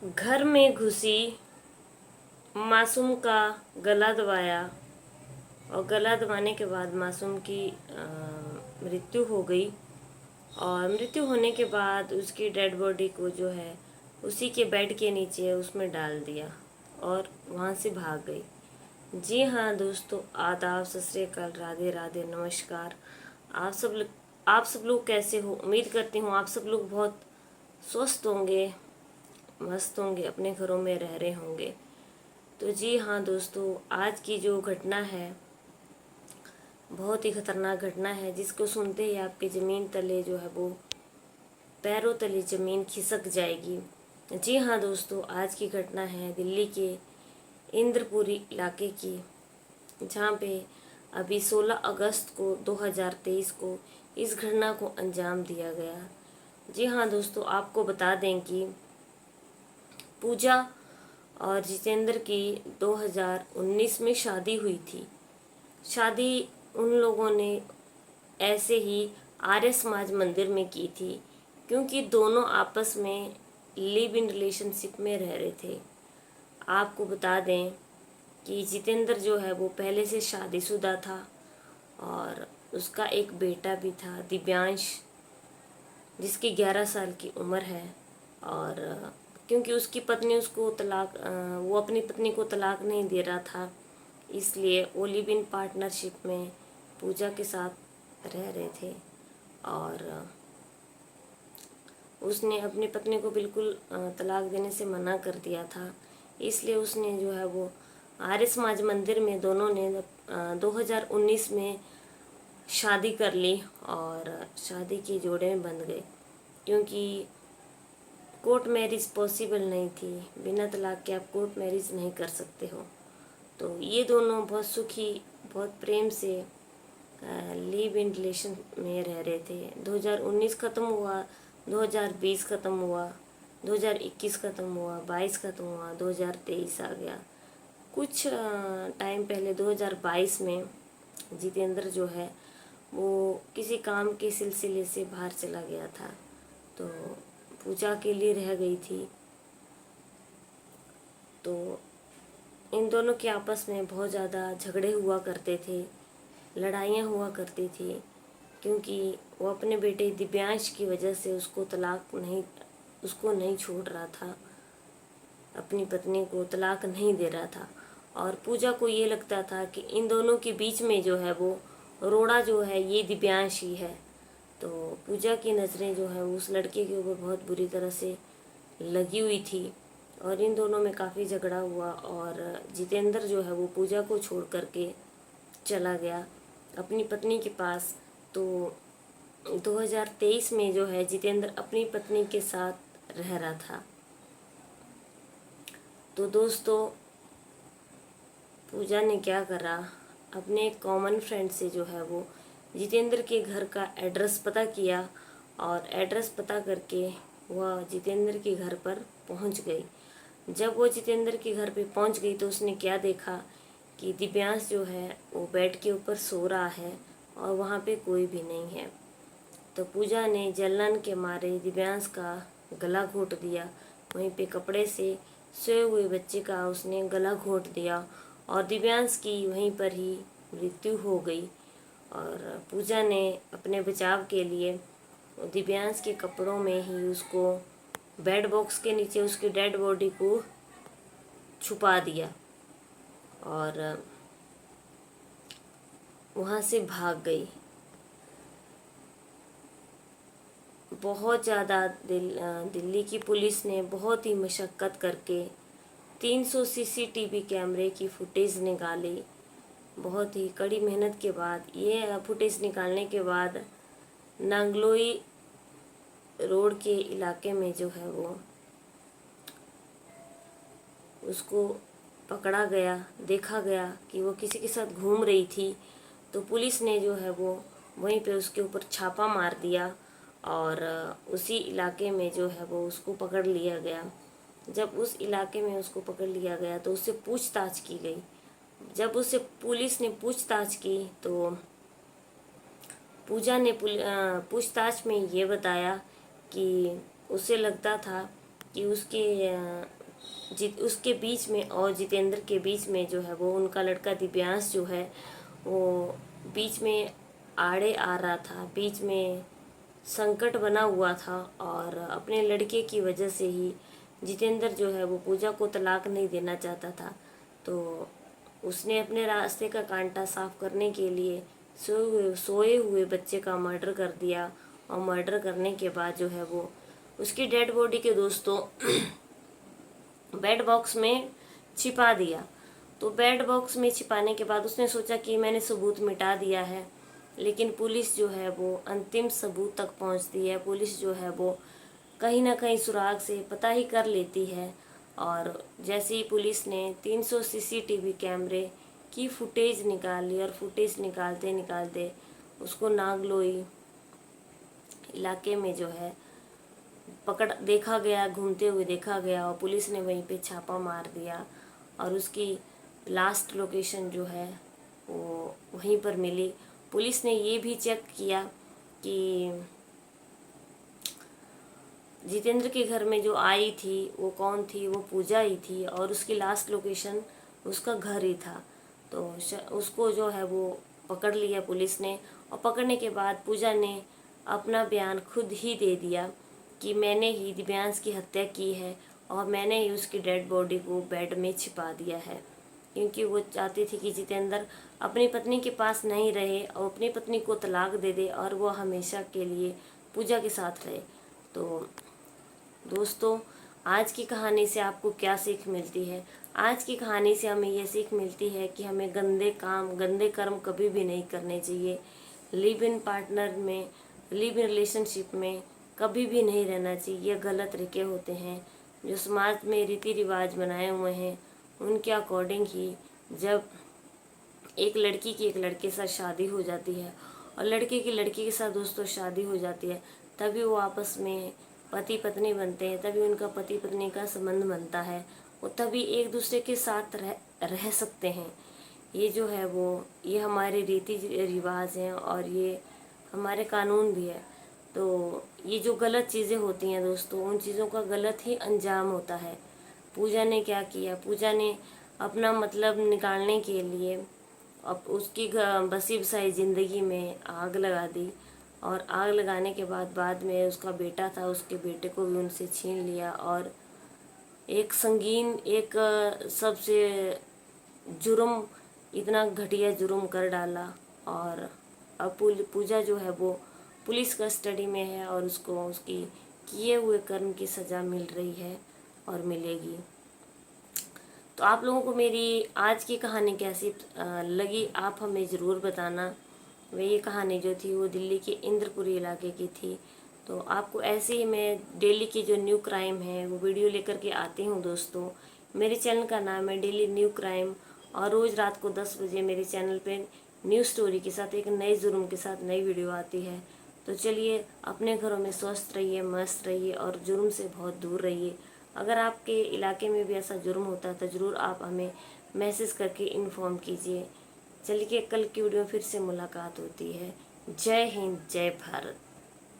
घर में घुसी, मासूम का गला दबाया और गला दबाने के बाद मासूम की मृत्यु हो गई। और मृत्यु होने के बाद उसकी डेड बॉडी को जो है उसी के बेड के नीचे उसमें डाल दिया और वहाँ से भाग गई। जी हाँ दोस्तों, आदाब, सत श्री अकाल, राधे राधे, नमस्कार। आप सब लोग कैसे हो? उम्मीद करती हूँ आप सब लोग बहुत स्वस्थ होंगे, मस्त होंगे, अपने घरों में रह रहे होंगे। तो जी हाँ दोस्तों, आज की जो घटना है बहुत ही खतरनाक घटना है, जिसको सुनते ही आपके ज़मीन तले जो है वो पैरों तले ज़मीन खिसक जाएगी। जी हाँ दोस्तों, आज की घटना है दिल्ली के इंद्रपुरी इलाके की, जहाँ पे अभी 16 अगस्त को 2023 को इस घटना को अंजाम दिया गया। जी हाँ दोस्तों, आपको बता दें कि पूजा और जितेंद्र की 2019 में शादी हुई थी। शादी उन लोगों ने ऐसे ही आर्य समाज मंदिर में की थी, क्योंकि दोनों आपस में लिव इन रिलेशनशिप में रह रहे थे। आपको बता दें कि जितेंद्र जो है वो पहले से शादीशुदा था और उसका एक बेटा भी था, दिव्यांश, जिसकी 11 साल की उम्र है। और क्योंकि उसकी पत्नी उसको वो अपनी पत्नी को तलाक नहीं दे रहा था, इसलिए वो लिव इन पार्टनरशिप में पूजा के साथ रह रहे थे। और उसने अपनी पत्नी को बिल्कुल तलाक देने से मना कर दिया था, इसलिए उसने जो है वो आर्य समाज मंदिर में दोनों ने 2019 में शादी कर ली और शादी के जोड़े में बंध गए, क्योंकि कोर्ट मैरिज पॉसिबल नहीं थी। बिना तलाक के आप कोर्ट मैरिज नहीं कर सकते हो। तो ये दोनों बहुत सुखी, बहुत प्रेम से लिव इन रिलेशन में रह रहे थे। 2019 ख़त्म हुआ, 2020 ख़त्म हुआ, 2021 ख़त्म हुआ, 22 ख़त्म हुआ, 2023 आ गया। कुछ टाइम पहले 2022 में जितेंद्र जो है वो किसी काम के सिलसिले से बाहर चला गया था, तो पूजा के लिए रह गई थी। तो इन दोनों के आपस में बहुत ज़्यादा झगड़े हुआ करते थे, लड़ाइयाँ हुआ करती थी, क्योंकि वो अपने बेटे दिव्यांश की वजह से उसको नहीं छोड़ रहा था, अपनी पत्नी को तलाक नहीं दे रहा था। और पूजा को ये लगता था कि इन दोनों के बीच में जो है वो रोड़ा जो है ये दिव्यांश ही है। तो पूजा की नज़रें जो है उस लड़के के ऊपर बहुत बुरी तरह से लगी हुई थी और इन दोनों में काफ़ी झगड़ा हुआ। और जितेंद्र जो है वो पूजा को छोड़ करके चला गया अपनी पत्नी के पास। तो 2023 में जो है जितेंद्र अपनी पत्नी के साथ रह रहा था। तो दोस्तों, पूजा ने क्या करा, अपने कॉमन फ्रेंड से जो है वो जितेंद्र के घर का एड्रेस पता किया और एड्रेस पता करके वह जितेंद्र के घर पर पहुंच गई। जब वो जितेंद्र के घर पे पहुंच गई तो उसने क्या देखा कि दिव्यांश जो है वो बेड के ऊपर सो रहा है और वहाँ पे कोई भी नहीं है। तो पूजा ने जलन के मारे दिव्यांश का गला घोंट दिया, वहीं पे कपड़े से सोए हुए बच्चे का उसने गला घोंट दिया और दिव्यांश की वहीं पर ही मृत्यु हो गई। और पूजा ने अपने बचाव के लिए दिव्यांश के कपड़ों में ही उसको बेड बॉक्स के नीचे उसकी डेड बॉडी को छुपा दिया और वहाँ से भाग गई। बहुत ज़्यादा दिल्ली की पुलिस ने बहुत ही मशक्क़त करके 300 सीसीटीवी कैमरे की फुटेज निकाली। बहुत ही कड़ी मेहनत के बाद ये फुटेज निकालने के बाद नांगलोई रोड के इलाके में जो है वो उसको पकड़ा गया, देखा गया कि वो किसी के साथ घूम रही थी। तो पुलिस ने जो है वो वहीं पे उसके ऊपर छापा मार दिया और उसी इलाके में जो है वो उसको पकड़ लिया गया। जब उस इलाके में उसको पकड़ लिया गया तो उससे पूछताछ की गई। जब उससे पुलिस ने पूछताछ की तो पूजा ने पूछताछ में ये बताया कि उसे लगता था कि उसके बीच में और जितेंद्र के बीच में जो है वो उनका लड़का दिव्यांश जो है वो बीच में आड़े आ रहा था, बीच में संकट बना हुआ था। और अपने लड़के की वजह से ही जितेंद्र जो है वो पूजा को तलाक नहीं देना चाहता था। तो उसने अपने रास्ते का कांटा साफ करने के लिए सोए हुए बच्चे का मर्डर कर दिया। और मर्डर करने के बाद जो है वो उसकी डेड बॉडी के दोस्तों बेड बॉक्स में छिपा दिया। तो बेड बॉक्स में छिपाने के बाद उसने सोचा कि मैंने सबूत मिटा दिया है, लेकिन पुलिस जो है वो अंतिम सबूत तक पहुंचती है। पुलिस जो है वो कहीं ना कहीं सुराग से पता ही कर लेती है। और जैसे ही पुलिस ने 300 सीसीटीवी कैमरे की फुटेज निकाली और फुटेज निकालते निकालते उसको नागलोई इलाके में जो है देखा गया, घूमते हुए देखा गया। और पुलिस ने वहीं पे छापा मार दिया और उसकी लास्ट लोकेशन जो है वो वहीं पर मिली। पुलिस ने ये भी चेक किया कि जितेंद्र के घर में जो आई थी वो कौन थी, वो पूजा ही थी और उसकी लास्ट लोकेशन उसका घर ही था। तो उसको जो है वो पकड़ लिया पुलिस ने। और पकड़ने के बाद पूजा ने अपना बयान खुद ही दे दिया कि मैंने ही दिव्यांश की हत्या की है और मैंने ही उसकी डेड बॉडी को बेड में छिपा दिया है, क्योंकि वो चाहती थी कि जितेंद्र अपनी पत्नी के पास नहीं रहे और अपनी पत्नी को तलाक दे दे और वो हमेशा के लिए पूजा के साथ रहे। तो दोस्तों, आज की कहानी से आपको क्या सीख मिलती है? आज की कहानी से हमें ये सीख मिलती है कि हमें गंदे काम, गंदे कर्म कभी भी नहीं करने चाहिए। लिव इन पार्टनर में, लिव इन रिलेशनशिप में कभी भी नहीं रहना चाहिए। ये गलत तरीके होते हैं जो समाज में रीति रिवाज बनाए हुए हैं, उनके अकॉर्डिंग ही जब एक लड़की की एक लड़के के साथ शादी हो जाती है और लड़के की लड़की के साथ दोस्तों शादी हो जाती है, तभी वो आपस में पति पत्नी बनते हैं, तभी उनका पति पत्नी का संबंध बनता है, वो तभी एक दूसरे के साथ रह सकते हैं। ये जो है वो ये हमारे रीति रिवाज हैं और ये हमारे कानून भी है। तो ये जो गलत चीज़ें होती हैं दोस्तों, उन चीज़ों का गलत ही अंजाम होता है। पूजा ने क्या किया? पूजा ने अपना मतलब निकालने के लिए अब उसकी बसी बसाई ज़िंदगी में आग लगा दी। और आग लगाने के बाद में उसका बेटा था, उसके बेटे को भी उनसे छीन लिया और एक संगीन, एक सबसे जुर्म, इतना घटिया जुर्म कर डाला। और अब पूजा जो है वो पुलिस कस्टडी में है और उसको उसकी किए हुए कर्म की सज़ा मिल रही है और मिलेगी। तो आप लोगों को मेरी आज की कहानी कैसी लगी, आप हमें ज़रूर बताना। वह ये कहानी जो थी वो दिल्ली के इंद्रपुरी इलाके की थी। तो आपको ऐसे ही मैं डेली की जो न्यू क्राइम है वो वीडियो लेकर के आती हूँ दोस्तों। मेरे चैनल का नाम है डेली न्यू क्राइम और रोज़ रात को 10 बजे मेरे चैनल पे न्यू स्टोरी के साथ एक नए जुर्म के साथ नई वीडियो आती है। तो चलिए, अपने घरों में स्वस्थ रहिए, मस्त रहिए और जुर्म से बहुत दूर रहिए। अगर आपके इलाके में भी ऐसा जुर्म होता है तो ज़रूर आप हमें मैसेज करके इन्फॉर्म कीजिए। चलिए, कल की वीडियो फिर से मुलाकात होती है। जय हिंद, जय भारत।